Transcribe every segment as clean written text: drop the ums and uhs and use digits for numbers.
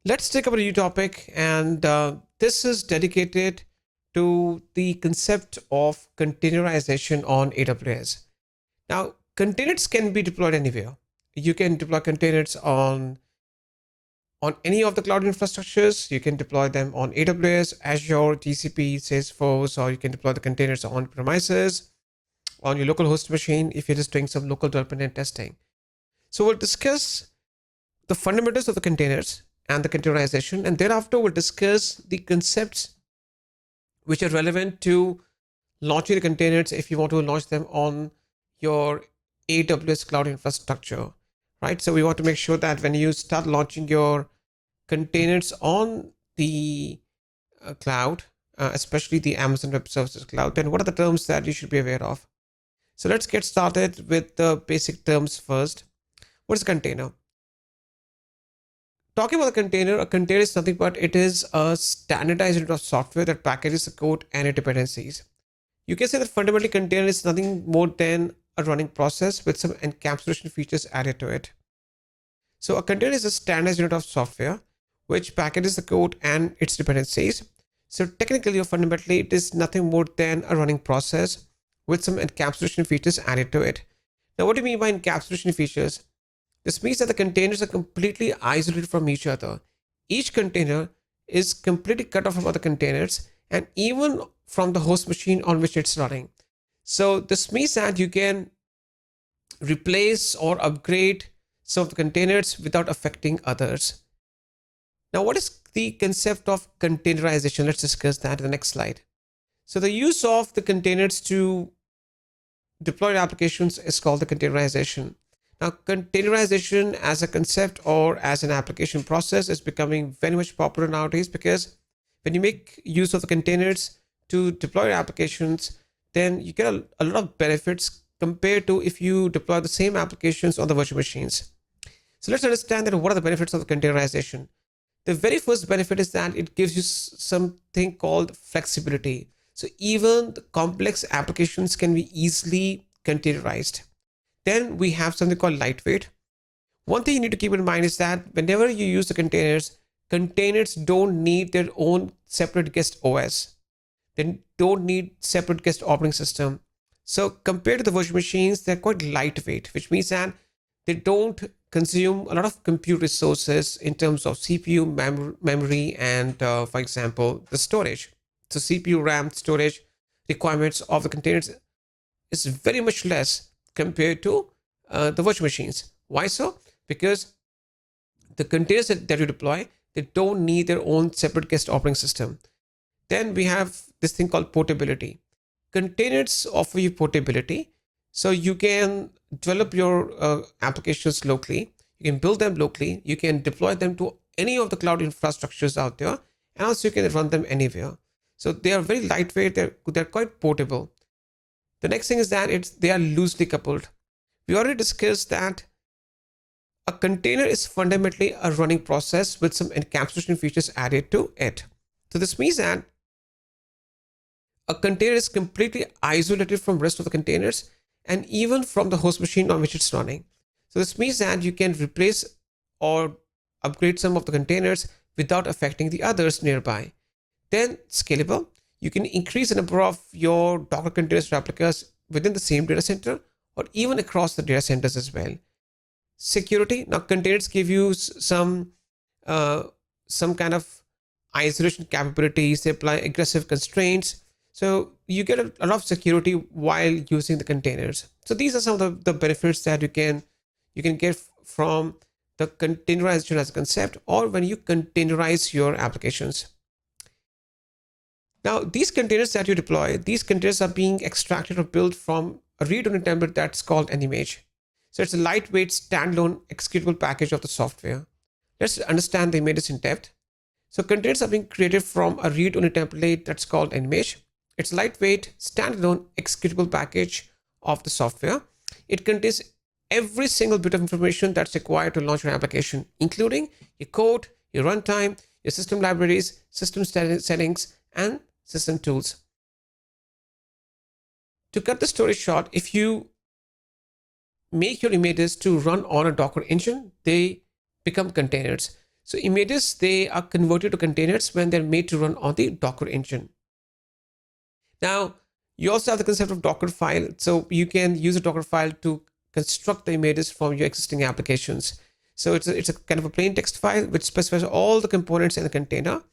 Let's take up a new topic, and this is dedicated to the concept of containerization on AWS. Now, containers can be deployed anywhere. You can deploy containers on any of the cloud infrastructures. You can deploy them on AWS, Azure, GCP, Salesforce, or you can deploy the containers on premises, on your local host machine if you're just doing some local development and testing. So we'll discuss the fundamentals of the containers and the containerization, and thereafter we'll discuss the concepts which are relevant to launching the containers if you want to launch them on your AWS cloud infrastructure, right? So we want to make sure that when you start launching your containers on the cloud, especially the Amazon Web Services cloud, then what are the terms that you should be aware of? So let's get started with the basic terms first. What is a container? Talking about a container is nothing but it is a standardized unit of software that packages the code and its dependencies. You can say that fundamentally container is nothing more than a running process with some encapsulation features added to it. So a container is a standardized unit of software which packages the code and its dependencies. So technically or fundamentally, it is nothing more than a running process with some encapsulation features added to it. Now, what do you mean by encapsulation features? This means that the containers are completely isolated from each other. Each container is completely cut off from other containers and even from the host machine on which it's running. So this means that you can replace or upgrade some of the containers without affecting others. Now, what is the concept of containerization? Let's discuss that in the next slide. So the use of the containers to deploy applications is called the containerization. Now, containerization as a concept or as an application process is becoming very much popular nowadays because when you make use of the containers to deploy applications, then you get a lot of benefits compared to if you deploy the same applications on the virtual machines. So let's understand that what are the benefits of the containerization. The very first benefit is that it gives you something called flexibility. So even the complex applications can be easily containerized. Then we have something called lightweight. One thing you need to keep in mind is that whenever you use the containers, containers don't need their own separate guest OS. They don't need separate guest operating system. So compared to the virtual machines, they're quite lightweight, which means that they don't consume a lot of compute resources in terms of CPU, memory, and for example, the storage. So CPU, RAM, storage requirements of the containers is very much less compared to the virtual machines. Why so? Because the containers that you deploy, they don't need their own separate guest operating system. Then we have this thing called portability. Containers offer you portability. So you can develop your applications locally. You can build them locally. You can deploy them to any of the cloud infrastructures out there. And also you can run them anywhere. So they are very lightweight. They're quite portable. The next thing is that they are loosely coupled. We already discussed that a container is fundamentally a running process with some encapsulation features added to it. So this means that a container is completely isolated from rest of the containers and even from the host machine on which it's running. So this means that you can replace or upgrade some of the containers without affecting the others nearby. Then scalable. You can increase the number of your Docker containers replicas within the same data center or even across the data centers as well. Security. Now containers give you uh, some kind of isolation capabilities. They apply aggressive constraints. So you get a lot of security while using the containers. So these are some of the benefits that you can get from the containerization as a concept or when you containerize your applications. Now, these containers that you deploy, these containers are being extracted or built from a read-only template that's called an image. So it's a lightweight standalone executable package of the software. Let's understand the images in depth. So containers are being created from a read-only template that's called an image. It's a lightweight standalone executable package of the software. It contains every single bit of information that's required to launch your application, including your code, your runtime, your system libraries, system settings, and system tools. To cut the story short, if you make your images to run on a Docker engine, they become containers. So images, they are converted to containers when they're made to run on the Docker engine. Now, you also have the concept of Docker file. So you can use a Docker file to construct the images from your existing applications. So it's a kind of a plain text file which specifies all the components in the container.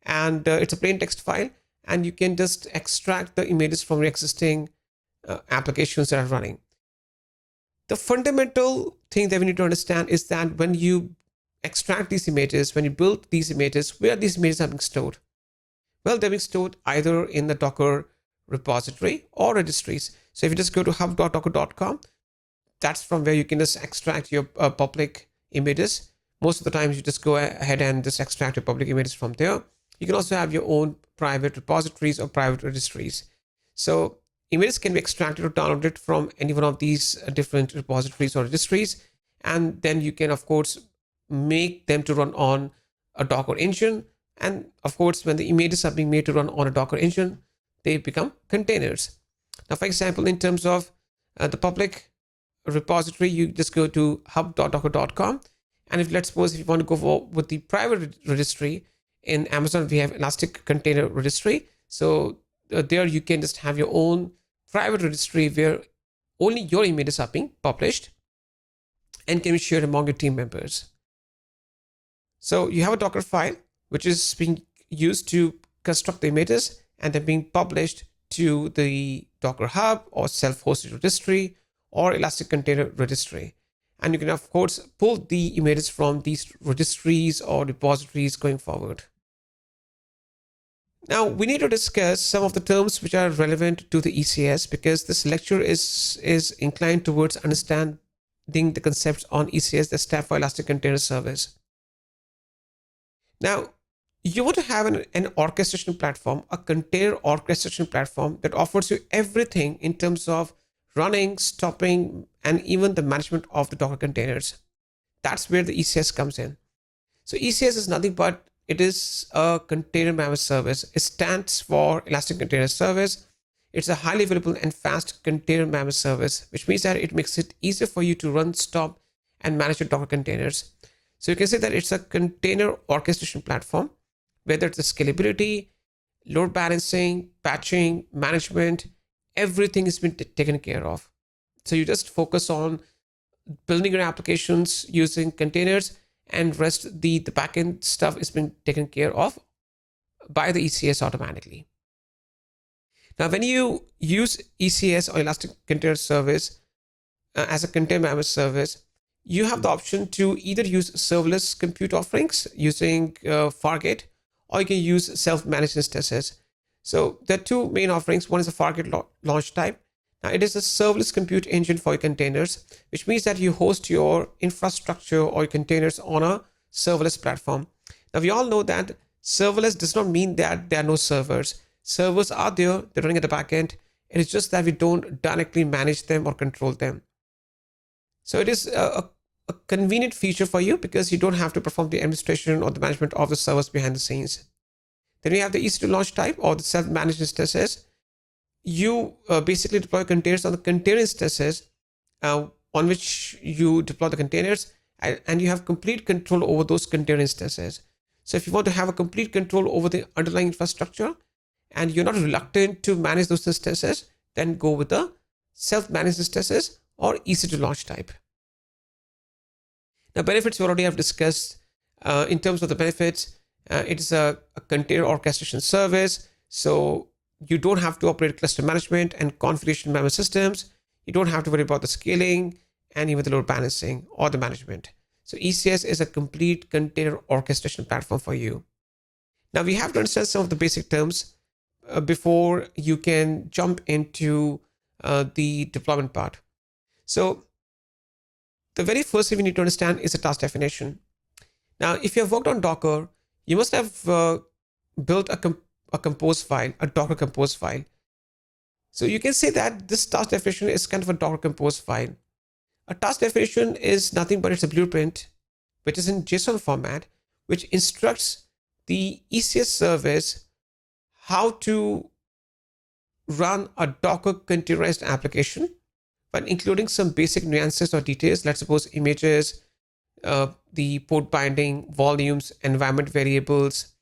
And it's a plain text file. And you can just extract the images from your existing applications that are running. The fundamental thing that we need to understand is that when you extract these images, when you build these images, where these images are being stored? Well, they're being stored either in the Docker repository or registries. So if you just go to hub.docker.com, that's from where you can just extract your public images. Most of the times you just go ahead and just extract your public images from there. You can also have your own private repositories or private registries. So images can be extracted or downloaded from any one of these different repositories or registries. And then you can, of course, make them to run on a Docker engine. And of course, when the images are being made to run on a Docker engine, they become containers. Now, for example, in terms of the public repository, you just go to hub.docker.com. And if let's suppose if you want to go with the private registry, in Amazon, we have Elastic Container Registry. So there you can just have your own private registry where only your images are being published and can be shared among your team members. So you have a Docker file, which is being used to construct the images and then being published to the Docker Hub or self-hosted registry or Elastic Container Registry. And you can, of course, pull the images from these registries or repositories going forward. Now, we need to discuss some of the terms which are relevant to the ECS because this lecture is inclined towards understanding the concepts on ECS that stand for Elastic Container Service. Now, you want to have an orchestration platform, a container orchestration platform that offers you everything in terms of running, stopping, and even the management of the Docker containers. That's where the ECS comes in. So ECS is nothing but it is a container management service. It stands for Elastic Container Service. It's a highly available and fast container management service, which means that it makes it easier for you to run, stop, and manage your Docker containers. So you can say that it's a container orchestration platform, whether it's the scalability, load balancing, patching, management, everything has been taken care of. So you just focus on building your applications using containers, and rest the backend stuff is being taken care of by the ECS automatically. Now, when you use ECS or Elastic Container Service as a container management service, you have the option to either use serverless compute offerings using Fargate, or you can use self-managed instances. So there are two main offerings. One is a Fargate launch type. Now, it is a serverless compute engine for your containers, which means that you host your infrastructure or your containers on a serverless platform. Now, we all know that serverless does not mean that there are no servers. Servers are there, they're running at the back end. It is just that we don't directly manage them or control them. So it is a convenient feature for you because you don't have to perform the administration or the management of the servers behind the scenes. Then we have the easy to launch type or the self-managed instances. You basically deploy containers on the container instances on which you deploy the containers, and you have complete control over those container instances. So if you want to have a complete control over the underlying infrastructure and you're not reluctant to manage those instances, then go with the self-managed instances or easy to launch type. Now, benefits we already have discussed. In terms of the benefits, it is a container orchestration service. So you don't have to operate cluster management and configuration management systems. You don't have to worry about the scaling and even the load balancing or the management. So ECS is a complete container orchestration platform for you. Now we have to understand some of the basic terms before you can jump into the deployment part. So the very first thing we need to understand is the task definition. Now, if you have worked on Docker, you must have built a compose file, a Docker compose file. So you can say that this task definition is kind of a Docker compose file. A task definition is nothing but it's a blueprint, which is in JSON format, which instructs the ECS service how to run a Docker containerized application, but including some basic nuances or details. Let's suppose images, the port binding, volumes, environment variables,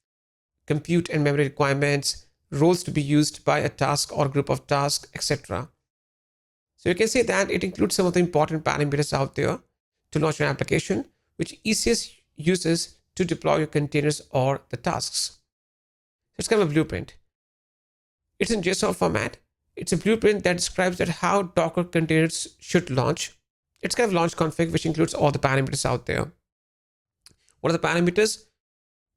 compute and memory requirements, roles to be used by a task or group of tasks, etc. So you can say that it includes some of the important parameters out there to launch an application, which ECS uses to deploy your containers or the tasks. It's kind of a blueprint. It's in JSON format. It's a blueprint that describes that how Docker containers should launch. It's kind of launch config, which includes all the parameters out there. What are the parameters?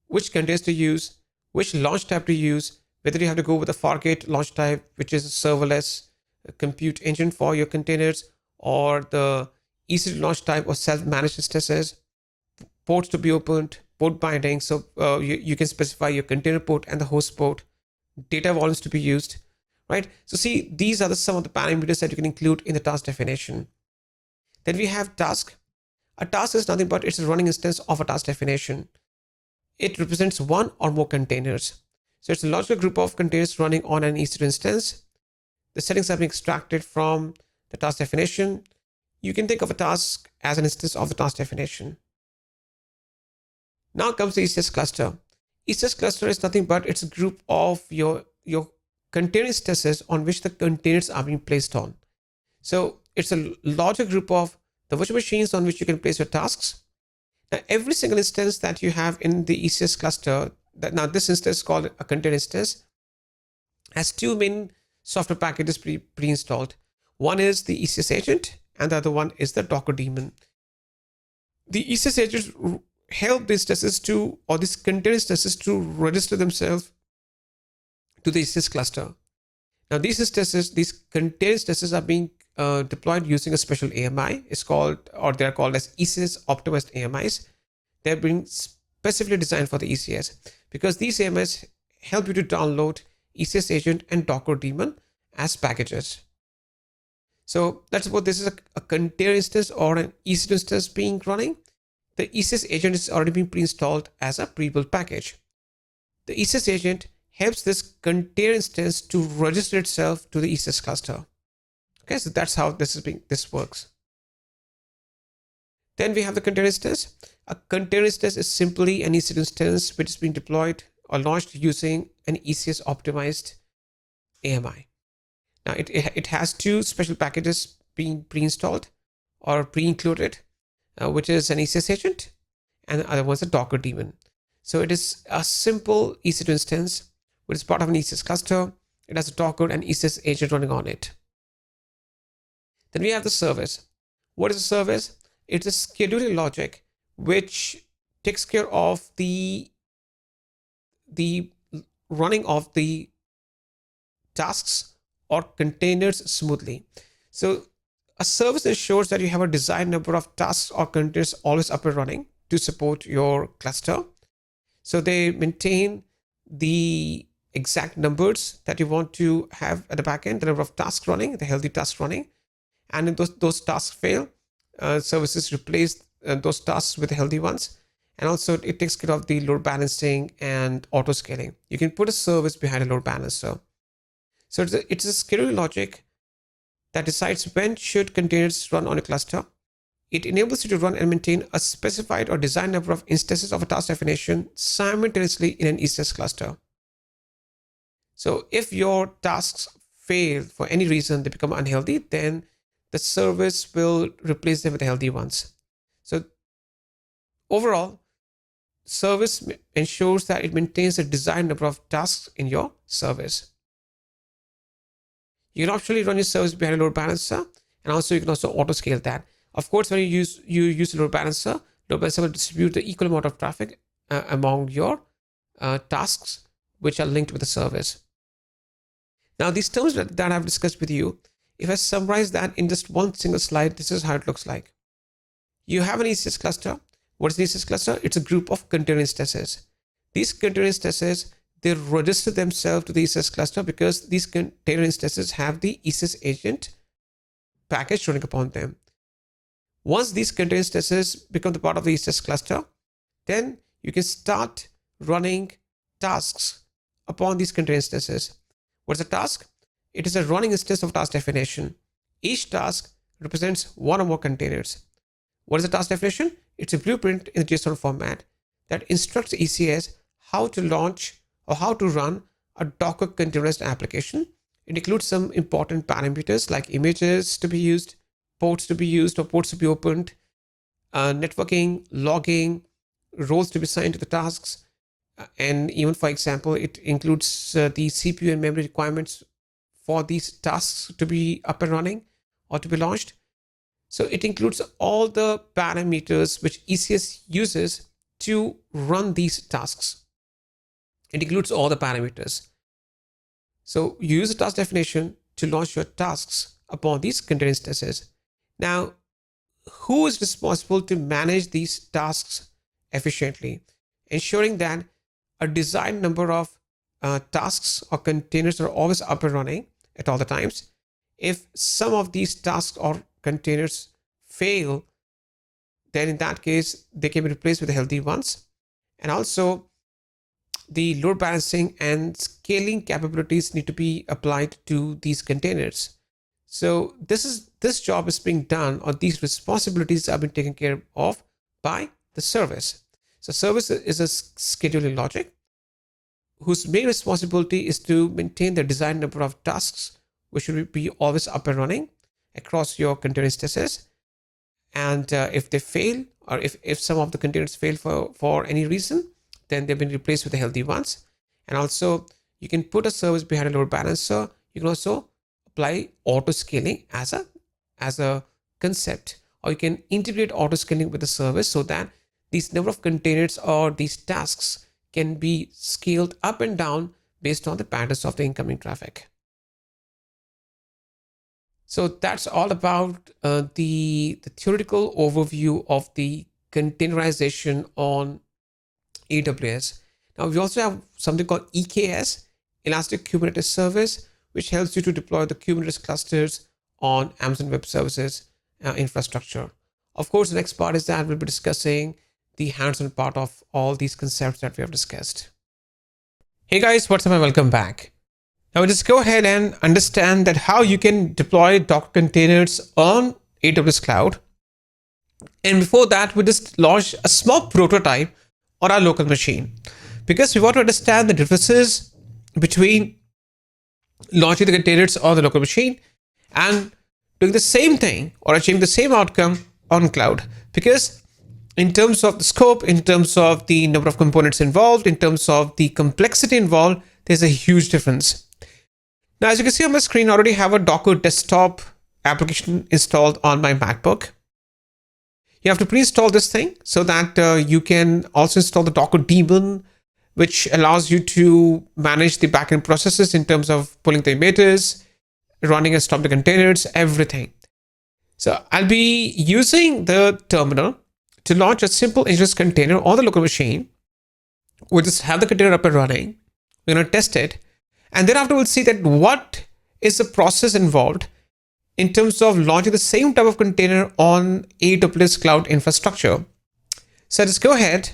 Which containers to use, which launch type to use, whether you have to go with a Fargate launch type, which is a serverless compute engine for your containers, or the EC2 launch type or self-managed instances, ports to be opened, port binding. So you can specify your container port and the host port, data volumes to be used, right? So see, these are some of the parameters that you can include in the task definition. Then we have task. A task is nothing but it's a running instance of a task definition. It represents one or more containers. So it's a logical group of containers running on an EC2 instance. The settings have been extracted from the task definition. You can think of a task as an instance of the task definition. Now comes the ECS cluster. ECS cluster is nothing but it's a group of your container instances on which the containers are being placed on. So it's a larger group of the virtual machines on which you can place your tasks. Now, every single instance that you have in the ECS cluster, now this instance is called a container instance, has two main software packages pre-installed. One is the ECS agent, and the other one is the Docker daemon. The ECS agents help the instances to, or these container instances to register themselves to the ECS cluster. Now, these instances, these container instances are being deployed using a special AMI. It's called, or they're called as ECS optimized AMIs. They're being specifically designed for the ECS because these AMIs help you to download ECS agent and Docker daemon as packages. So that's what this is a container instance or an EC2 instance being running. The ECS agent is already been pre-installed as a pre-built package. The ECS agent helps this container instance to register itself to the ECS cluster. Okay, so that's how this works. Then we have the container instance. A container instance is simply an EC2 instance which is being deployed or launched using an ECS optimized AMI. Now it has two special packages being pre-installed or pre-included, which is an ECS agent and the other one's a Docker daemon. So it is a simple EC2 instance which is part of an ECS cluster. It has a Docker and ECS agent running on it. Then we have the service. What is a service? It's a scheduling logic which takes care of the running of the tasks or containers smoothly. So a service ensures that you have a desired number of tasks or containers always up and running to support your cluster. So they maintain the exact numbers that you want to have at the backend, the number of tasks running, the healthy tasks running. And if those tasks fail, services replace those tasks with the healthy ones. And also it takes care of the load balancing and auto scaling. You can put a service behind a load balancer. So it's a scheduling logic that decides when should containers run on a cluster. It enables you to run and maintain a specified or designed number of instances of a task definition simultaneously in an ECS cluster. So if your tasks fail for any reason, they become unhealthy, then the service will replace them with healthy ones. So overall, service ensures that it maintains a desired number of tasks in your service. You can optionally run your service behind a load balancer, and also you can also auto scale that. Of course, when you use a load balancer will distribute the equal amount of traffic among your tasks which are linked with the service. Now, these terms that I've discussed with you, if I summarize that in just one single slide, this is how it looks like. You have an ECS cluster. What is an ECS cluster? It's a group of container instances. These container instances, they register themselves to the ECS cluster because these container instances have the ECS agent package running upon them. Once these container instances become the part of the ECS cluster, then you can start running tasks upon these container instances. What's a task? It is a running instance of task definition. Each task represents one or more containers. What is a task definition? It's a blueprint in the JSON format that instructs ECS how to launch or how to run a Docker containerized application. It includes some important parameters like images to be used, ports to be used or ports to be opened, networking, logging, roles to be assigned to the tasks, and even, for example, it includes the CPU and memory requirements for these tasks to be up and running or to be launched. So it includes all the parameters which ECS uses to run these tasks. It includes all the parameters. So you use the task definition to launch your tasks upon these container instances. Now, who is responsible to manage these tasks efficiently, ensuring that a desired number of tasks or containers are always up and running at all the times? If some of these tasks or containers fail, then in that case, they can be replaced with the healthy ones. And also, the load balancing and scaling capabilities need to be applied to these containers. So this job is being done, or these responsibilities are being taken care of by the service. So service is a scheduling logic whose main responsibility is to maintain the desired number of tasks, which should be always up and running across your container instances. And if they fail, or if some of the containers fail for any reason, then they've been replaced with the healthy ones. And also, you can put a service behind a load balancer. You can also apply auto scaling as a concept, or you can integrate auto scaling with the service so that these number of containers or these tasks can be scaled up and down based on the patterns of the incoming traffic. So that's all about the theoretical overview of the containerization on AWS. Now we also have something called EKS, Elastic Kubernetes Service, which helps you to deploy the Kubernetes clusters on Amazon Web Services infrastructure. Of course, the next part is that we'll be discussing the hands-on part of all these concepts that we have discussed. Hey guys, what's up and welcome back. Now we'll just go ahead and understand that how you can deploy Docker containers on AWS Cloud. And before that, we just launch a small prototype on our local machine, because we want to understand the differences between launching the containers on the local machine and doing the same thing or achieving the same outcome on cloud. Because in terms of the scope, in terms of the number of components involved, in terms of the complexity involved, there's a huge difference. Now, as you can see on my screen, I already have a Docker desktop application installed on my MacBook. You have to pre-install this thing so that you can also install the Docker daemon, which allows you to manage the backend processes in terms of pulling the images, running and stop the containers, everything. So I'll be using the terminal to launch a simple Nginx container on the local machine. We'll just have the container up and running. We're going to test it. And thereafter, we'll see that what is the process involved in terms of launching the same type of container on AWS Cloud infrastructure. So let's go ahead,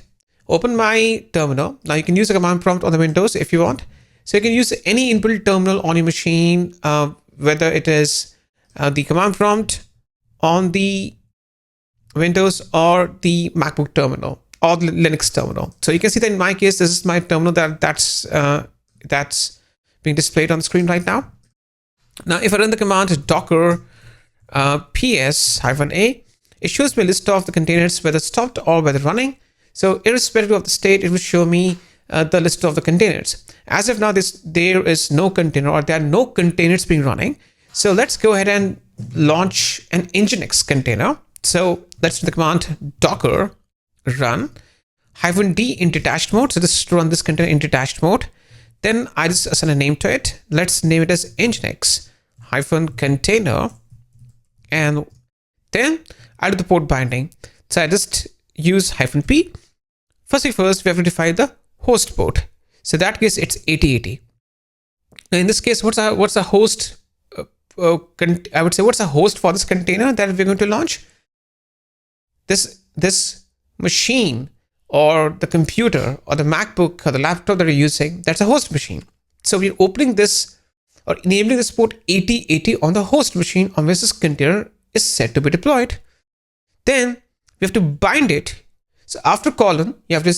open my terminal. Now you can use a command prompt on the Windows if you want. So you can use any inbuilt terminal on your machine, whether it is the command prompt on the Windows or the MacBook terminal or the Linux terminal. So you can see that in my case, this is my terminal that's being displayed on the screen right now. Now, if I run the command docker ps-a, it shows me a list of the containers, whether stopped or whether running. So irrespective of the state, it will show me the list of the containers. As of now, there is no container, or there are no containers being running. So let's go ahead and launch an Nginx container. So let's do the command docker run -d in detached mode. So this is to run this container in detached mode. Then I just assign a name to it. Let's name it as Nginx -container. And then I'll do the port binding. So I just use -p. First thing first, we have to define the host port. So in that case, it's 8080. Now in this case, what's a host? I would say, what's a host for this container that we're going to launch? This machine, or the computer, or the MacBook, or the laptop that you're using, that's a host machine. So we're opening this or enabling this port 8080 on the host machine on which this container is set to be deployed. Then we have to bind it. So after colon, you have to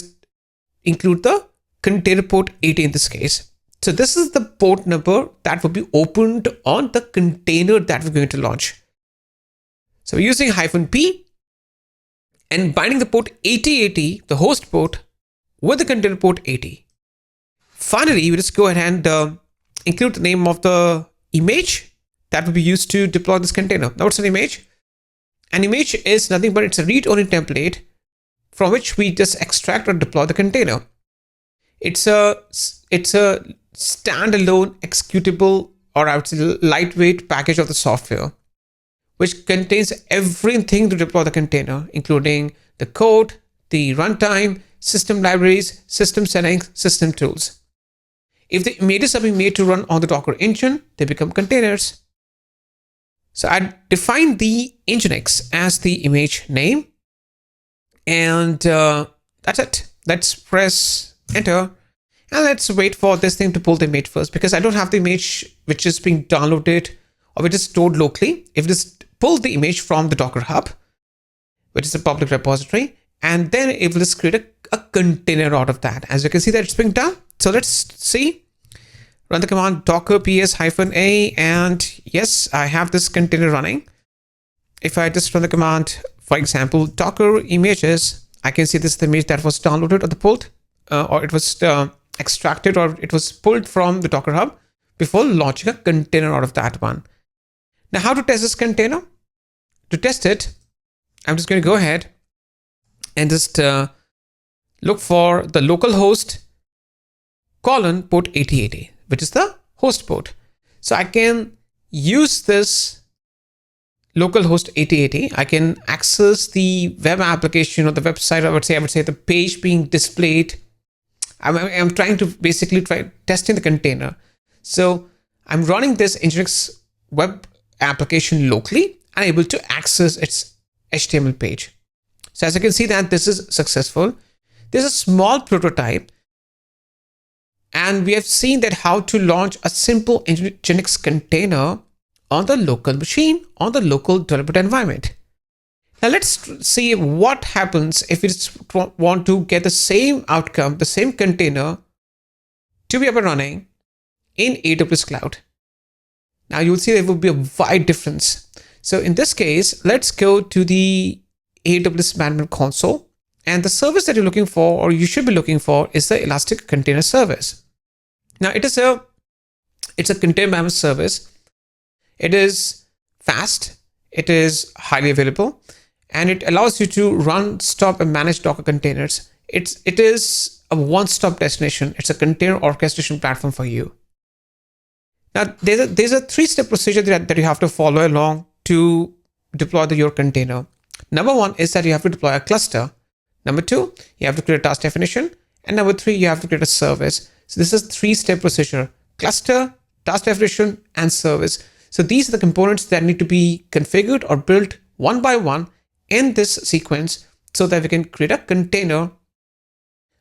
include the container port 80 in this case. So this is the port number that will be opened on the container that we're going to launch. So we're using -p and binding the port 8080, the host port, with the container port 80. Finally, we just go ahead and include the name of the image that will be used to deploy this container. Now, what's an image? An image is nothing but it's a read-only template from which we just extract or deploy the container. It's a standalone executable, or I would say lightweight package of the software, which contains everything to deploy the container, including the code, the runtime, system libraries, system settings, system tools. If the images are being made to run on the Docker engine, they become containers. So I define the Nginx as the image name, and that's it. Let's press enter, and let's wait for this thing to pull the image first, because I don't have the image which is being downloaded or which is stored locally. If this pull the image from the Docker Hub, which is a public repository, and then it will just create a container out of that. As you can see that it's being done. So let's see. Run the command docker ps-a, and yes, I have this container running. If I just run the command, for example, docker images, I can see this is the image that was downloaded or the pulled, or it was extracted, or it was pulled from the Docker Hub before launching a container out of that one. Now, how to test this container? To test it, I'm just going to go ahead and just look for the localhost colon port 8080, which is the host port. So I can use this localhost 8080. I can access the web application or the website. I would say the page being displayed. I'm trying to basically try testing the container. So I'm running this Nginx web application locally and able to access its HTML page. So as you can see that this is successful. There's a small prototype, and we have seen that how to launch a simple Nginx container on the local machine, on the local development environment. Now let's see what happens if we just want to get the same outcome, the same container to be up and running in AWS Cloud. Now you'll see there will be a wide difference. So in this case, let's go to the AWS Management Console, and the service that you're looking for, or you should be looking for, is the Elastic Container Service. Now it's a container management service. It is fast, it is highly available, and it allows you to run, stop, and manage Docker containers. It is a one-stop destination. It's a container orchestration platform for you. Now, there's a three-step procedure that you have to follow along to deploy your container. Number one is that you have to deploy a cluster. Number two, you have to create a task definition. And number three, you have to create a service. So this is a three-step procedure: cluster, task definition, and service. So these are the components that need to be configured or built one by one in this sequence so that we can create a container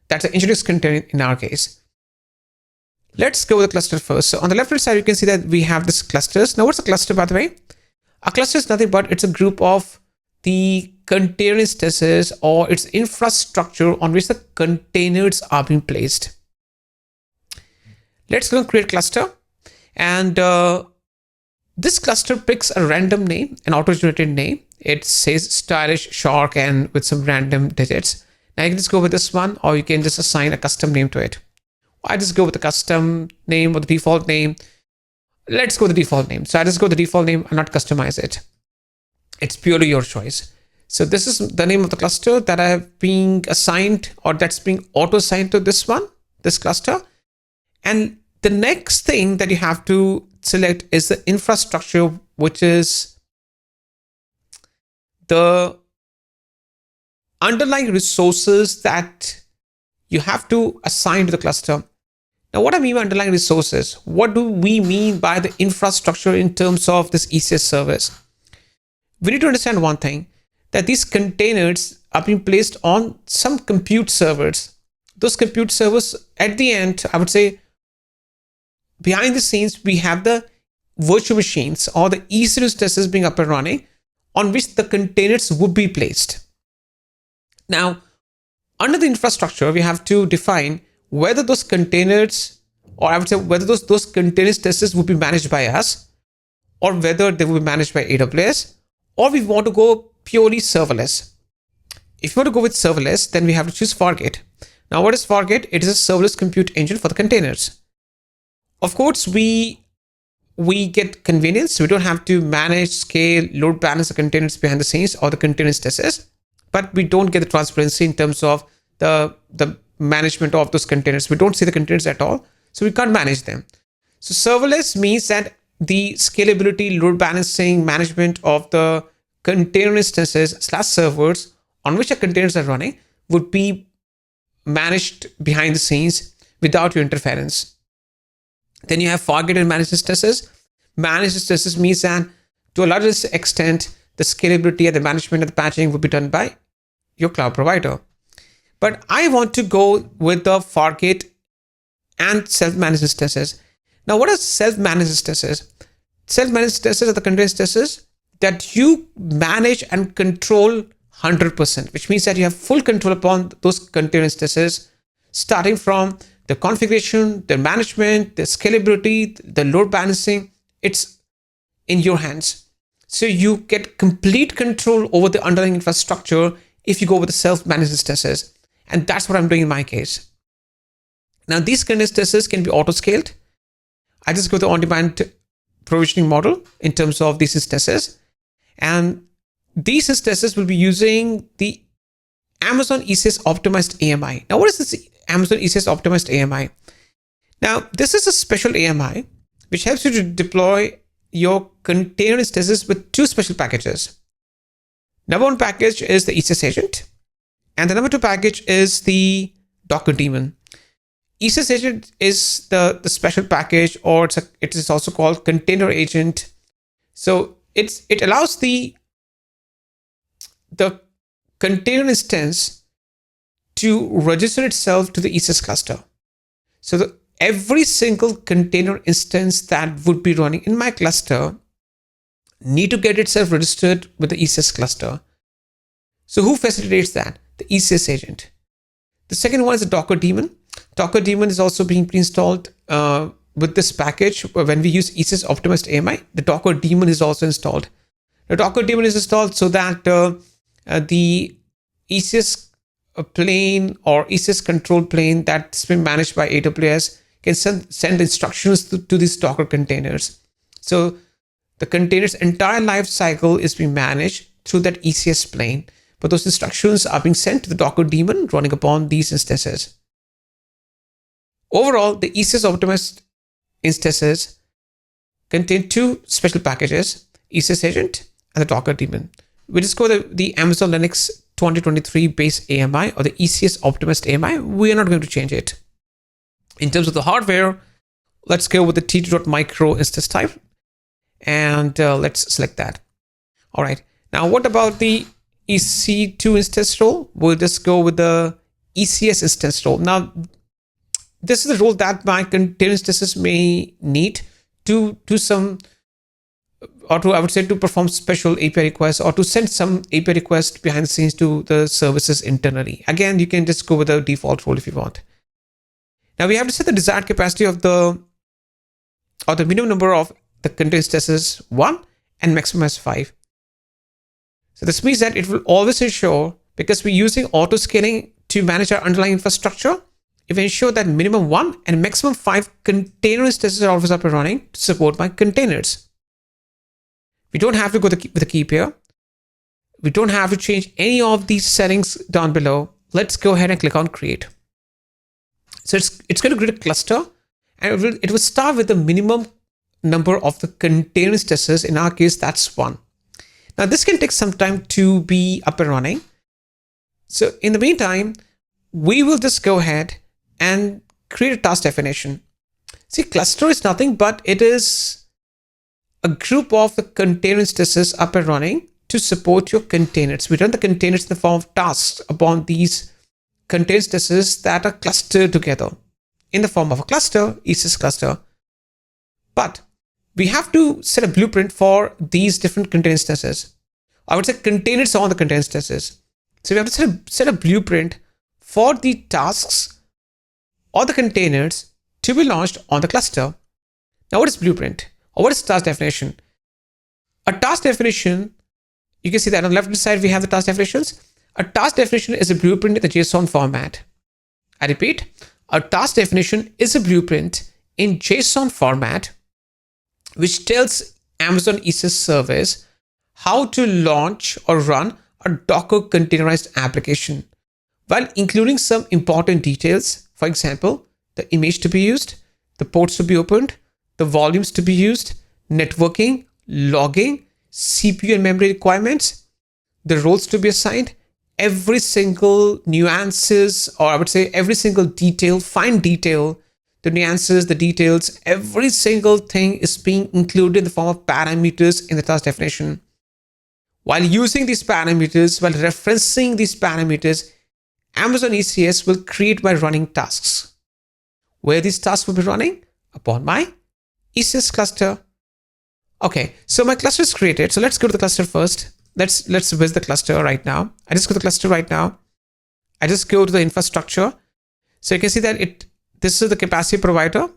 that's an Nginx container in our case. Let's go with the cluster first. So on the left-hand side, you can see that we have this clusters. Now, what's a cluster, by the way? A cluster is nothing but it's a group of the container instances, or its infrastructure on which the containers are being placed. Let's go and create cluster. And this cluster picks a random name, an auto-generated name. It says stylish shark and with some random digits. Now you can just go with this one, or you can just assign a custom name to it. I just go with the custom name or the default name. Let's go with the default name. So I just go with the default name and not customize it. It's purely your choice. So this is the name of the cluster that I have been assigned, or that's being auto-assigned to this one, this cluster. And the next thing that you have to select is the infrastructure, which is the underlying resources that you have to assign to the cluster. Now, what I mean by underlying resources, what do we mean by the infrastructure in terms of this ECS service? We need to understand one thing, that these containers are being placed on some compute servers. Those compute servers, at the end, I would say, behind the scenes, we have the virtual machines or the ECS instances being up and running on which the containers would be placed. Now, under the infrastructure, we have to define whether those containers, or I would say whether those container instances would be managed by us, or whether they will be managed by AWS, or we want to go purely serverless. If you want to go with serverless, then we have to choose Fargate. Now, what is Fargate? It is a serverless compute engine for the containers. Of course, we get convenience. We don't have to manage, scale, load balance the containers behind the scenes or the container instances, but we don't get the transparency in terms of the management of those containers. We don't see the containers at all, so we can't manage them. So serverless means that the scalability, load balancing, management of the container instances / servers on which the containers are running would be managed behind the scenes without your interference. Then you have Fargate and managed instances. Managed instances means that to a large extent, the scalability and the management and the patching will be done by your cloud provider. But I want to go with the Fargate and self-managed instances. Now, what are self-managed instances? Self-managed instances are the container instances that you manage and control 100%, which means that you have full control upon those container instances, starting from the configuration, the management, the scalability, the load balancing. It's in your hands. So you get complete control over the underlying infrastructure if you go with the self-managed instances. And that's what I'm doing in my case. Now, these container instances can be auto-scaled. I just go the on-demand provisioning model in terms of these instances. And these instances will be using the Amazon ECS optimized AMI. Now, what is this Amazon ECS optimized AMI? Now, this is a special AMI which helps you to deploy your container instances with two special packages. Number one package is the ECS agent, and the number two package is the Docker daemon. ECS agent is the special package, or it is also called container agent. So it allows the container instance to register itself to the ECS cluster. So every single container instance that would be running in my cluster need to get itself registered with the ECS cluster. So who facilitates that? The ECS agent. The second one is the Docker daemon. Docker daemon is also being pre-installed with this package. When we use ECS optimized AMI, the Docker daemon is also installed. The Docker daemon is installed so that the ECS plane or ECS control plane that's been managed by AWS can send instructions to these Docker containers. So the container's entire life cycle is being managed through that ECS plane, but those instructions are being sent to the Docker daemon running upon these instances. Overall, the ECS optimized instances contain two special packages, ECS agent and the Docker daemon. We just go the Amazon Linux 2023 base AMI or the ECS optimized AMI. We are not going to change it. In terms of the hardware, let's go with the t2.micro instance type, and let's select that. All right. Now, what about the EC2 instance role? We'll just go with the ECS instance role. Now, this is the role that my container instances may need to do some, or to, I would say, to perform special API requests or to send some API requests behind the scenes to the services internally. Again, you can just go with the default role if you want. Now we have to set the desired capacity of the minimum number of the container instances 1 and maximum as 5. So this means that it will always ensure, because we're using auto scaling to manage our underlying infrastructure, it will ensure that minimum 1 and maximum 5 container instances are always up and running to support my containers. We don't have to go with the keep here. We don't have to change any of these settings down below. Let's go ahead and click on create. So it's going to create a cluster, and it will start with the minimum number of the container instances. In our case, that's 1. Now this can take some time to be up and running. So in the meantime, we will just go ahead and create a task definition. See, cluster is nothing but it is a group of the container instances up and running to support your containers. We run the containers in the form of tasks upon these container instances that are clustered together in the form of a cluster, ECS cluster. But we have to set a blueprint for these different container instances. I would say containers on the container instances. So we have to set a blueprint for the tasks or the containers to be launched on the cluster. Now, what is blueprint? Or what is task definition? A task definition, you can see that on the left-hand side, we have the task definitions. A task definition is a blueprint in the JSON format. I repeat, a task definition is a blueprint in JSON format, which tells Amazon ECS service how to launch or run a Docker containerized application, while including some important details. For example, the image to be used, the ports to be opened, the volumes to be used, networking, logging, CPU and memory requirements, the roles to be assigned, every single nuances, or I would say every single detail, fine detail, the nuances, the details, every single thing is being included in the form of parameters in the task definition. While using these parameters, while referencing these parameters, Amazon ECS will create by running tasks. Where these tasks will be running? Upon my ECS cluster. Okay, so my cluster is created. So let's go to the cluster first. Let's visit the cluster right now. I just go to the cluster right now. I just go to the infrastructure. So you can see that this is the capacity provider.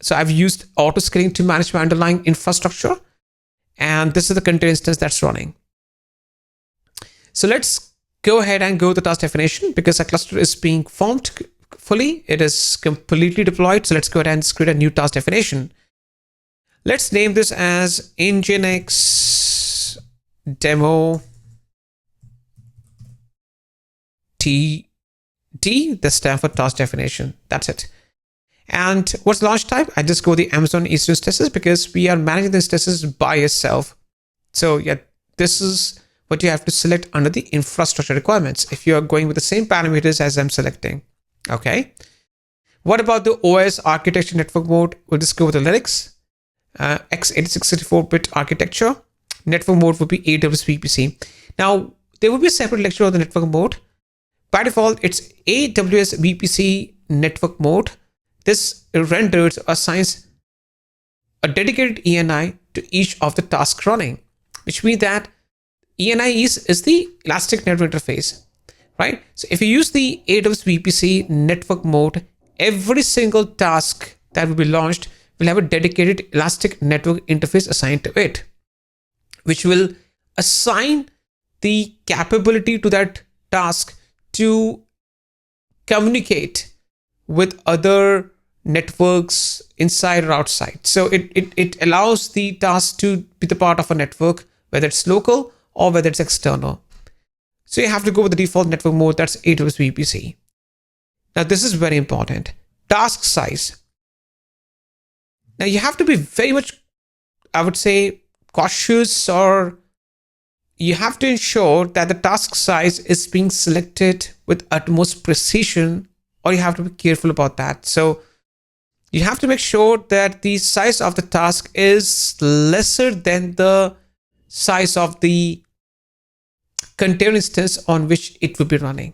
So I've used auto scaling to manage my underlying infrastructure. And this is the container instance that's running. So let's go ahead and go to the task definition because our cluster is being formed fully. It is completely deployed. So let's go ahead and create a new task definition. Let's name this as Nginx demo TD. This stands for task definition. That's it. And what's the launch type? I just go the Amazon ECS instances because we are managing the instances by yourself. So yeah, this is what you have to select under the infrastructure requirements if you are going with the same parameters as I'm selecting. Okay. What about the OS architecture network mode? We'll just go with the Linux, x86 64-bit architecture. Network mode would be AWS VPC. Now, there will be a separate lecture on the network mode. By default, it's AWS VPC network mode. This renders or assigns a dedicated ENI to each of the tasks running, which means that ENI is the Elastic Network Interface, right? So if you use the AWS VPC network mode, every single task that will be launched will have a dedicated Elastic Network Interface assigned to it, which will assign the capability to that task to communicate with other networks inside or outside. So it allows the task to be the part of a network, whether it's local or whether it's external. So you have to go with the default network mode, that's AWS VPC. Now this is very important. Task size. Now you have to be very much, I would say, cautious, or you have to ensure that the task size is being selected with utmost precision, or you have to be careful about that. So you have to make sure that the size of the task is lesser than the size of the container instance on which it will be running.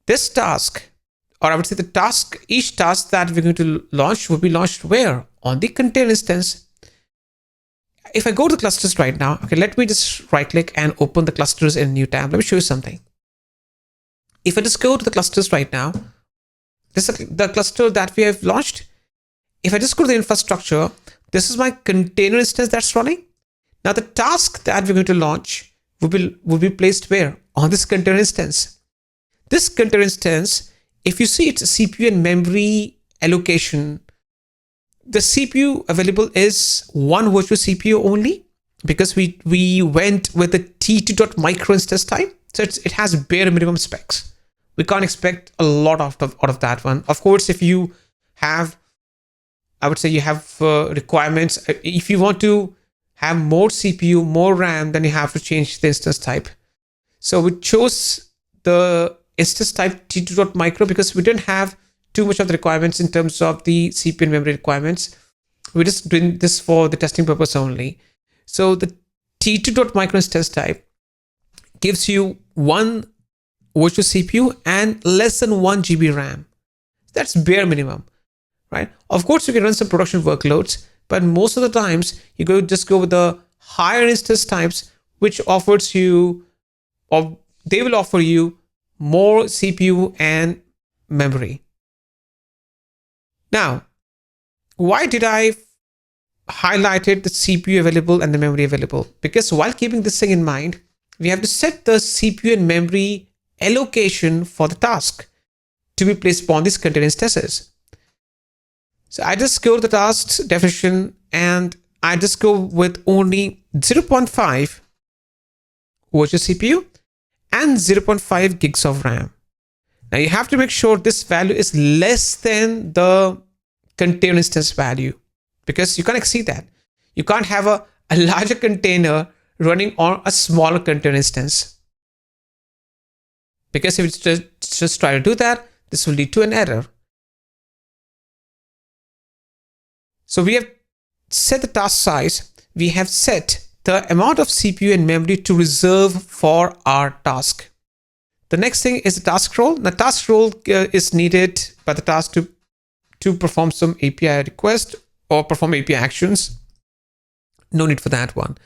This task, or I would say the task, each task that we're going to launch will be launched where? On the container instance. If I go to clusters right now, okay, let me just right click and open the clusters in a new tab. Let me show you something. If I just go to the clusters right now, this is the cluster that we have launched. If I just go to the infrastructure, this is my container instance that's running. Now the task that we're going to launch will be placed where? On this container instance. This container instance, if you see it's a CPU and memory allocation, the CPU available is one virtual CPU only because we went with the T2.micro instance type. So it has bare minimum specs. We can't expect a lot out of that one. Of course, if you have, I would say you have requirements. If you want to have more CPU, more RAM, then you have to change the instance type. So we chose the instance type T2.micro because we didn't have too much of the requirements in terms of the CPU and memory requirements. We're just doing this for the testing purpose only. So the T2.micro instance type gives you one virtual CPU and less than 1 GB RAM. That's bare minimum, right? Of course, you can run some production workloads, but most of the times you just go with the higher instance types, which offers you or they will offer you more CPU and memory. Now, why did I highlighted the CPU available and the memory available? Because while keeping this thing in mind, we have to set the CPU and memory allocation for the task to be placed upon these container instances. So I just go to the task definition and I just go with only 0.5 virtual CPU and 0.5 gigs of RAM. Now you have to make sure this value is less than the container instance value, because you can't exceed that. You can't have a larger container running on a smaller container instance, because if you just try to do that, this will lead to an error. So we have set the task size. We have set the amount of CPU and memory to reserve for our task. The next thing is the task role. The task role is needed by the task to perform some API request or perform API actions. No need for that one.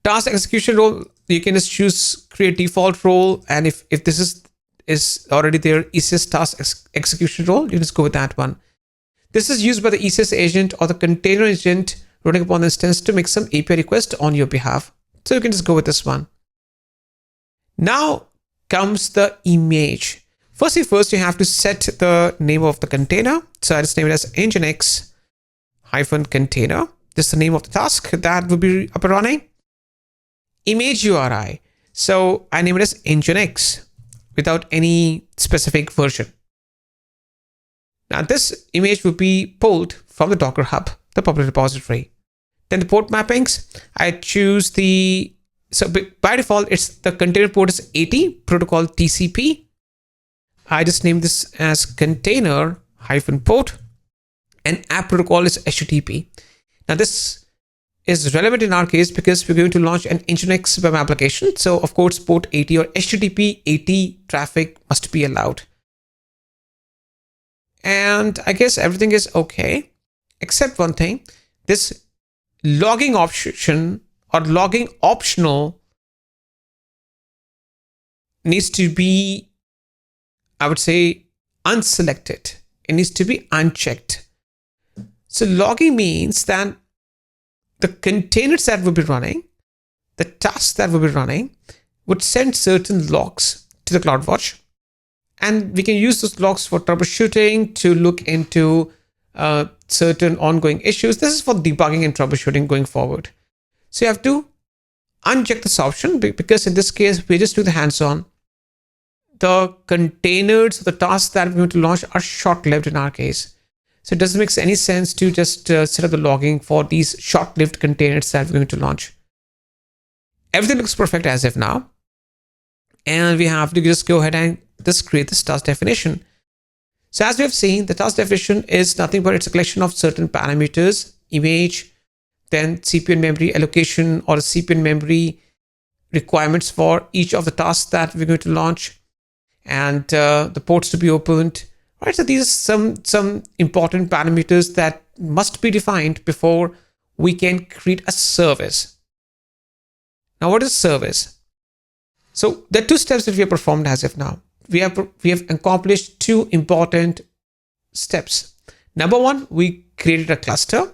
Task execution role, you can just choose create default role, and if this is already there, ECS task execution role, you just go with that one. This is used by the ECS agent or the container agent running upon the instance to make some API request on your behalf. So you can just go with this one. Now comes the image. First, you have to set the name of the container. So I just name it as nginx-container. This is the name of the task that will be up and running. Image URI. So I name it as nginx without any specific version. Now this image will be pulled from the Docker Hub, the public repository. Then the port mappings, I choose so by default, it's the container port is 80, protocol TCP. I just name this as container-port, and app protocol is HTTP. Now this is relevant in our case because we're going to launch an Nginx web application. So of course, port 80 or HTTP 80 traffic must be allowed. And I guess everything is okay, except one thing. This logging option or logging optional needs to be, I would say, unselected. It needs to be unchecked. So logging means that the containers that will be running, the tasks that will be running, would send certain logs to the CloudWatch. And we can use those logs for troubleshooting, to look into certain ongoing issues. This is for debugging and troubleshooting going forward. So you have to uncheck this option, because in this case, we just do the hands-on. The containers, the tasks that we're going to launch are short-lived in our case. So it doesn't make any sense to just set up the logging for these short-lived containers that we're going to launch. Everything looks perfect as of now. And we have to just go ahead and just create this task definition. So as we have seen, the task definition is nothing but it's a collection of certain parameters, image, then CPU and memory allocation, or CPU and memory requirements for each of the tasks that we're going to launch, and the ports to be opened. Right, so these are some important parameters that must be defined before we can create a service. Now, what is service? So there are two steps that we have performed as of now. We have accomplished two important steps. Number one, we created a cluster,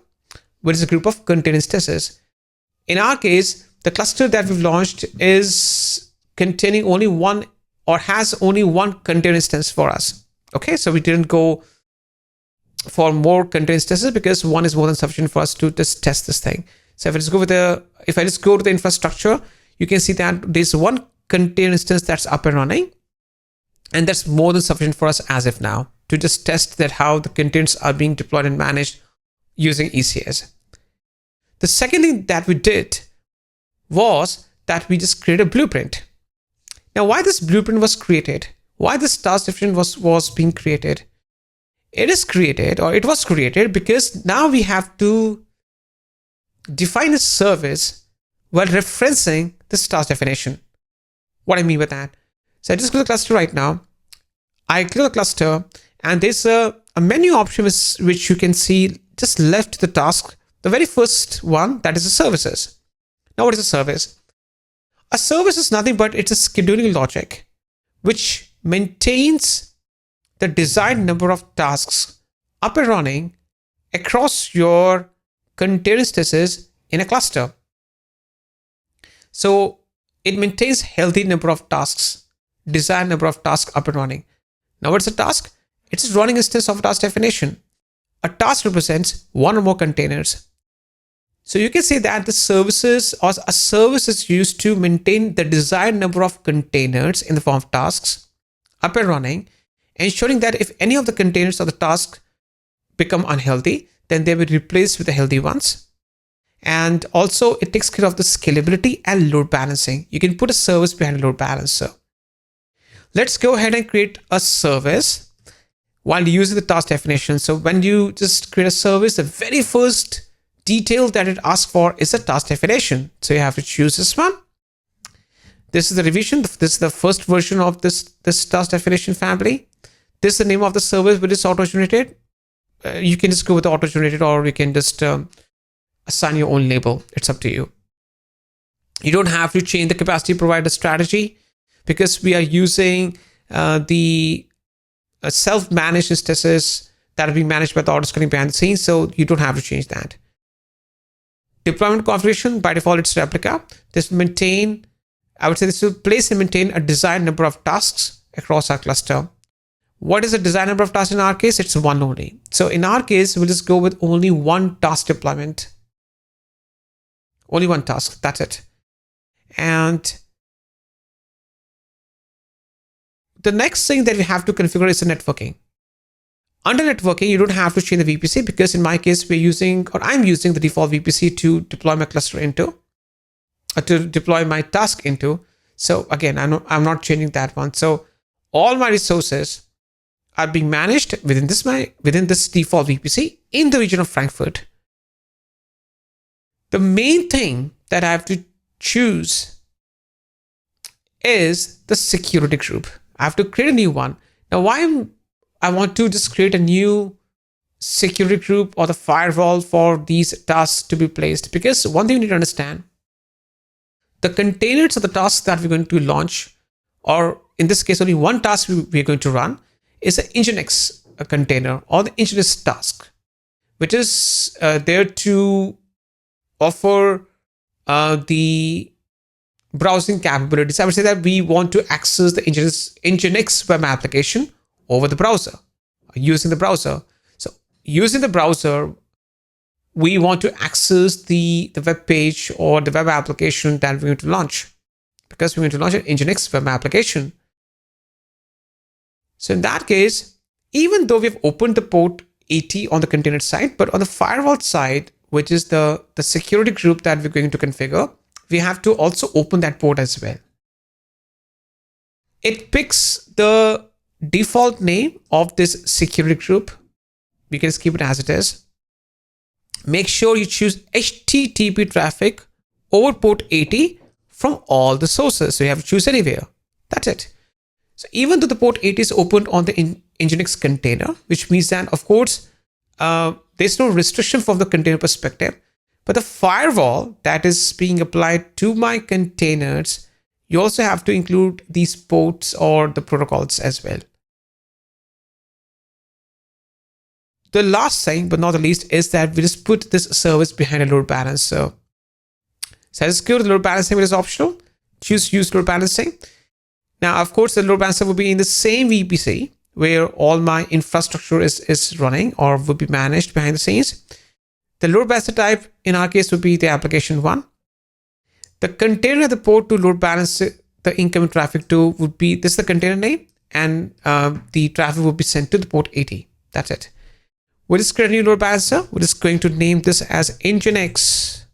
which is a group of container instances. In our case, the cluster that we've launched is containing only one, or has only one container instance for us. Okay, so we didn't go for more container instances because one is more than sufficient for us to just test this thing. So if I just go to the infrastructure, you can see that there's one container instance that's up and running, and that's more than sufficient for us as of now to just test that how the containers are being deployed and managed using ECS. The second thing that we did was that we just created a blueprint. Now, why this blueprint was created? Why this task definition was being created? It was created because now we have to define a service while referencing this task definition. What I mean by that? So I just go to the cluster right now. I click the cluster, and there's a menu option which you can see just left to the task. The very first one, that is the services. Now, what is a service? A service is nothing but it's a scheduling logic which maintains the desired number of tasks up and running across your container instances in a cluster. So it maintains healthy number of tasks, desired number of tasks up and running. Now what's a task? It's a running instance of a task definition. A task represents one or more containers. So you can say that the services or a service is used to maintain the desired number of containers in the form of tasks up and running, ensuring that if any of the containers or the tasks become unhealthy, then they will be replaced with the healthy ones. And also it takes care of the scalability and load balancing. You can put a service behind a load balancer. Let's go ahead and create a service while using the task definition. So when you just create a service, the very first detail that it asks for is a task definition. So you have to choose this one. This is the revision. This is the first version of this task definition family. This is the name of the service which is auto-generated. You can just go with the auto-generated, or you can just assign your own label. It's up to you. You don't have to change the capacity provider strategy because we are using the self-managed instances that are being managed by the auto-scaling behind the scenes. So you don't have to change that. Deployment configuration, by default, it's replica. This will maintain, I would say this will place and maintain a desired number of tasks across our cluster. What is the desired number of tasks in our case? It's one only. So in our case, we'll just go with only one task deployment. Only one task, that's it. And the next thing that we have to configure is the networking. Under networking, you don't have to change the VPC because in my case, I'm using the default VPC to deploy my cluster into, to deploy my task into. So again, I'm not changing that one. So all my resources are being managed within this default VPC in the region of Frankfurt. The main thing that I have to choose is the security group. I have to create a new one. Now, why I want to just create a new security group or the firewall for these tasks to be placed? Because one thing you need to understand, the containers of the tasks that we're going to launch, or in this case, only one task we're going to run, is an Nginx container or the Nginx task, which is there to offer the browsing capabilities. I would say that we want to access the Nginx web application over the browser, using the browser. So using the browser, we want to access the web page or the web application that we're going to launch, because we're going to launch an Nginx web application. So in that case, even though we've opened the port 80 on the container side, but on the firewall side, which is the security group that we're going to configure, we have to also open that port as well. It picks the default name of this security group. We can just keep it as it is. Make sure you choose HTTP traffic over port 80 from all the sources. So you have to choose anywhere. That's it. So even though the port 80 is opened on the Nginx container, which means that, of course, there's no restriction from the container perspective, but the firewall that is being applied to my containers, you also have to include these ports or the protocols as well. The last thing, but not the least, is that we just put this service behind a load balancer. So I just go to the load balancing, which is optional. Choose use load balancing. Now, of course, the load balancer will be in the same VPC where all my infrastructure is running or will be managed behind the scenes. The load balancer type in our case would be the application one. The container at the port to load balance the incoming traffic to would be, this is the container name, and the traffic will be sent to the port 80. That's it. We'll just create a new load balancer. We're just going to name this as Nginx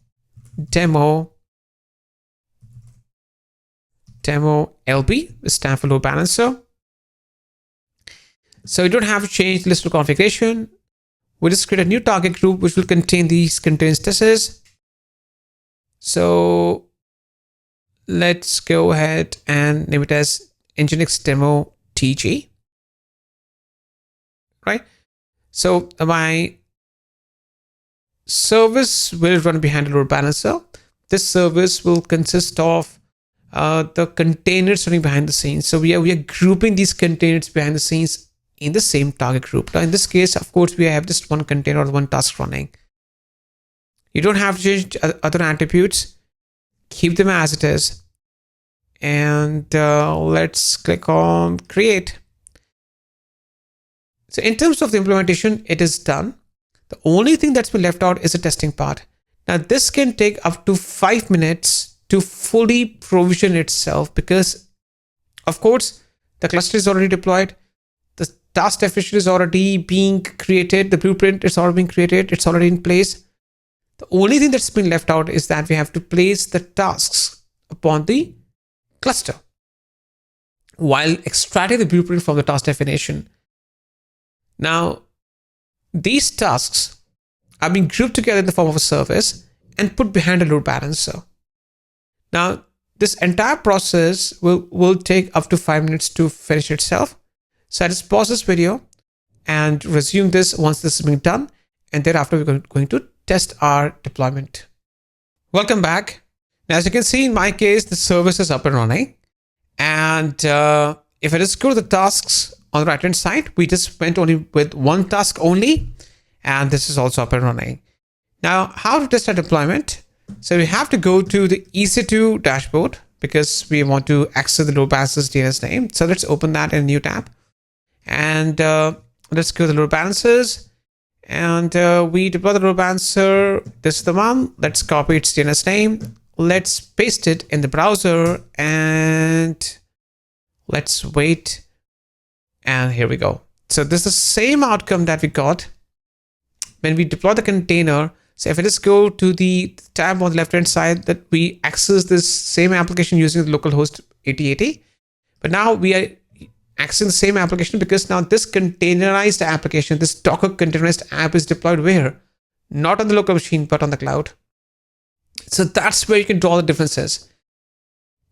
demo LB, which stands for load balancer. So you don't have to change the list of configuration. We'll just create a new target group which will contain these container instances. So let's go ahead and name it as Nginx demo TG. Right? So my service will run behind a load balancer. This service will consist of the containers running behind the scenes. So we are grouping these containers behind the scenes in the same target group. Now in this case, of course, we have just one container or one task running. You don't have to change other attributes. Keep them as it is. And let's click on create. So in terms of the implementation, it is done. The only thing that's been left out is the testing part. Now this can take up to 5 minutes to fully provision itself because, of course, the cluster is already deployed. The task definition is already being created. The blueprint is already being created. It's already in place. The only thing that's been left out is that we have to place the tasks upon the cluster while extracting the blueprint from the task definition. Now, these tasks are being grouped together in the form of a service and put behind a load balancer. Now, this entire process will take up to 5 minutes to finish itself. So I just pause this video and resume this once this is being done. And thereafter, we're going to test our deployment. Welcome back. Now, as you can see, in my case, the service is up and running. And if I just go to the tasks on the right-hand side, we just went only with one task only. And this is also up and running. Now, how to test our deployment? So we have to go to the EC2 dashboard because we want to access the load balancer's DNS name. So let's open that in a new tab. And let's go to the load balancers. And we deploy the load balancer. This is the one. Let's copy its DNS name. Let's paste it in the browser and let's wait. And here we go. So this is the same outcome that we got when we deploy the container. So if I just go to the tab on the left-hand side, that we access this same application using the localhost 8080. But now we are accessing the same application because now this containerized application, this Docker containerized app is deployed where? Not on the local machine, but on the cloud. So that's where you can draw the differences.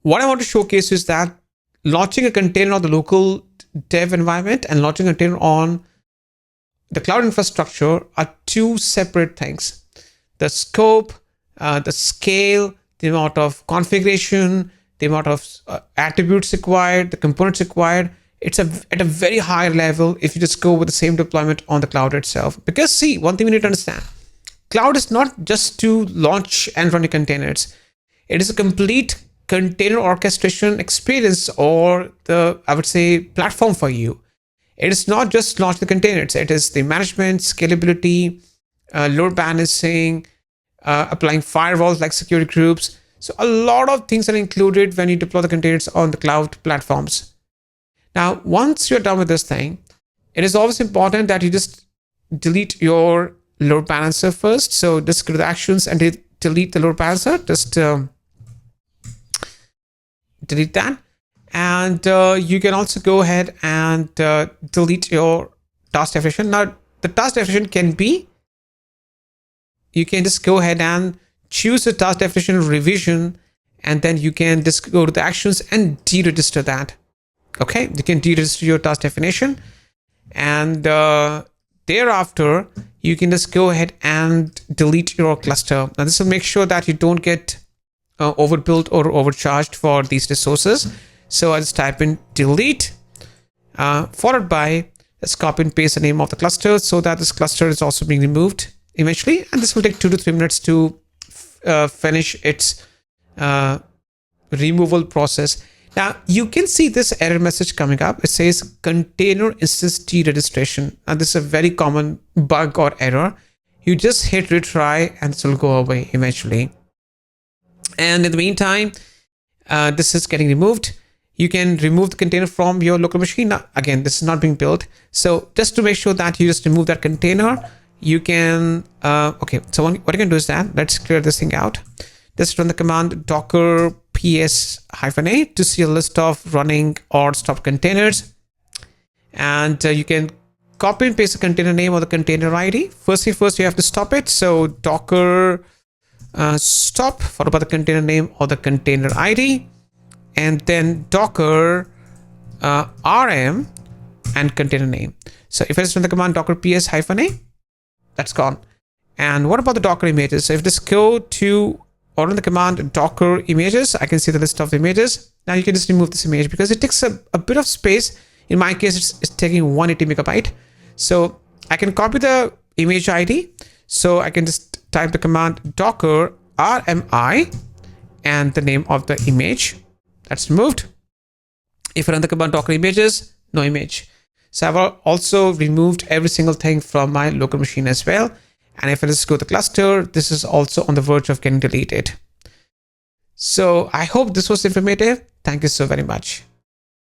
What I want to showcase is that launching a container on the local dev environment and launching a container on the cloud infrastructure are two separate things. The scope, the scale, the amount of configuration, the amount of attributes required, the components required, it's at a very high level if you just go with the same deployment on the cloud itself. Because see, one thing we need to understand, cloud is not just to launch and run your containers. It is a complete container orchestration experience, or I would say, platform for you. It is not just launch the containers. It is the management, scalability, load balancing, applying firewalls like security groups. So a lot of things are included when you deploy the containers on the cloud platforms. Now, once you're done with this thing, it is always important that you just delete your load balancer first. So just go to the actions and delete the load balancer. Just delete that. And you can also go ahead and delete your task definition. Now, the task definition can be, you can just go ahead and choose the task definition revision, and then you can just go to the actions and deregister that. Okay, you can deregister your task definition, and thereafter you can just go ahead and delete your cluster. Now this will make sure that you don't get overbuilt or overcharged for these resources. So I'll just type in delete, followed by, let's copy and paste the name of the cluster so that this cluster is also being removed eventually. And this will take 2 to 3 minutes to finish its removal process. Now you can see this error message coming up. It says container instance deregistration. And this is a very common bug or error. You just hit retry and this will go away eventually. And in the meantime, this is getting removed. You can remove the container from your local machine. Now, again, this is not being built. So just to make sure that you just remove that container, you can, okay, so what you can do is that, let's clear this thing out. Just run the command docker ps-a to see a list of running or stop containers. And you can copy and paste the container name or the container ID. First, you have to stop it. So docker stop followed by the container name or the container ID, and then docker rm and container name. So if I just run the command docker ps-a, that's gone. And what about the Docker images? So if this go to or run the command docker images, I can see the list of the images. Now you can just remove this image because it takes a bit of space. In my case, it's taking 180 megabyte. So I can copy the image ID. So I can just type the command docker rmi and the name of the image. That's removed. If I run the command docker images, no image. So I've also removed every single thing from my local machine as well. And if I just go to the cluster, this is also on the verge of getting deleted. So I hope this was informative. Thank you so very much.